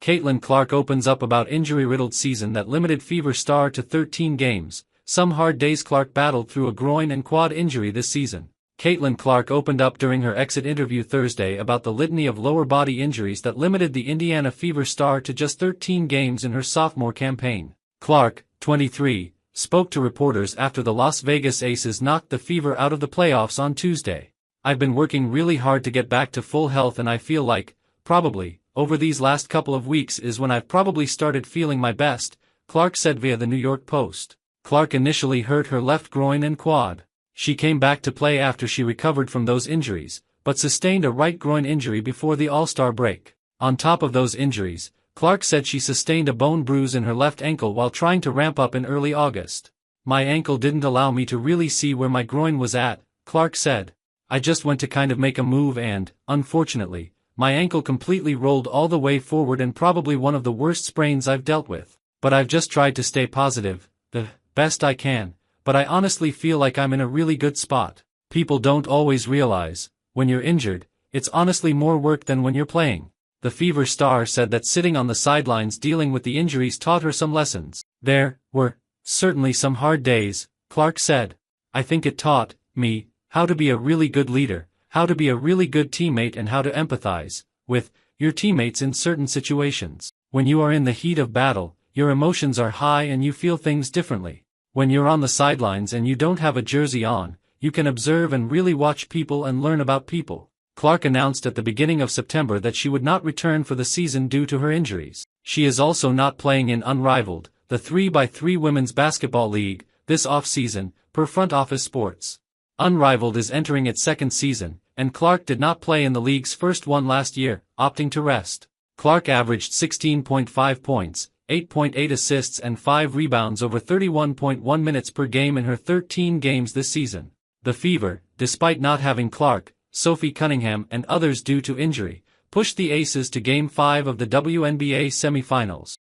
Caitlin Clark opens up about injury-riddled season that limited Fever star to 13 games. Some hard days. Clark battled through a groin and quad injury this season. Caitlin Clark opened up during her exit interview Thursday about the litany of lower body injuries that limited the Indiana Fever star to just 13 games in her sophomore campaign. Clark, 23, spoke to reporters after the Las Vegas Aces knocked the Fever out of the playoffs on Tuesday. "I've been working really hard to get back to full health, and I feel like, probably, over these last couple of weeks is when I've probably started feeling my best," Clark said via the New York Post. Clark initially hurt her left groin and quad. She came back to play after she recovered from those injuries, but sustained a right groin injury before the All-Star break. On top of those injuries, Clark said she sustained a bone bruise in her left ankle while trying to ramp up in early August. "My ankle didn't allow me to really see where my groin was at," Clark said. "I just went to kind of make a move and, unfortunately, my ankle completely rolled all the way forward and probably one of the worst sprains I've dealt with. But I've just tried to stay positive, the best I can, but I honestly feel like I'm in a really good spot." People don't always realize, when you're injured, it's honestly more work than when you're playing. The Fever star said that sitting on the sidelines dealing with the injuries taught her some lessons. "There were certainly some hard days," Clark said. "I think it taught me how to be a really good leader, how to be a really good teammate, and how to empathize with your teammates in certain situations. When you are in the heat of battle, your emotions are high and you feel things differently. When you're on the sidelines and you don't have a jersey on, you can observe and really watch people and learn about people." Clark announced at the beginning of September that she would not return for the season due to her injuries. She is also not playing in Unrivaled, the 3x3 women's basketball league, this off-season, per Front Office Sports. Unrivaled is entering its second season, and Clark did not play in the league's first one last year, opting to rest. Clark averaged 16.5 points, 8.8 assists and 5 rebounds over 31.1 minutes per game in her 13 games this season. The Fever, despite not having Clark, Sophie Cunningham and others due to injury, pushed the Aces to Game 5 of the WNBA semifinals.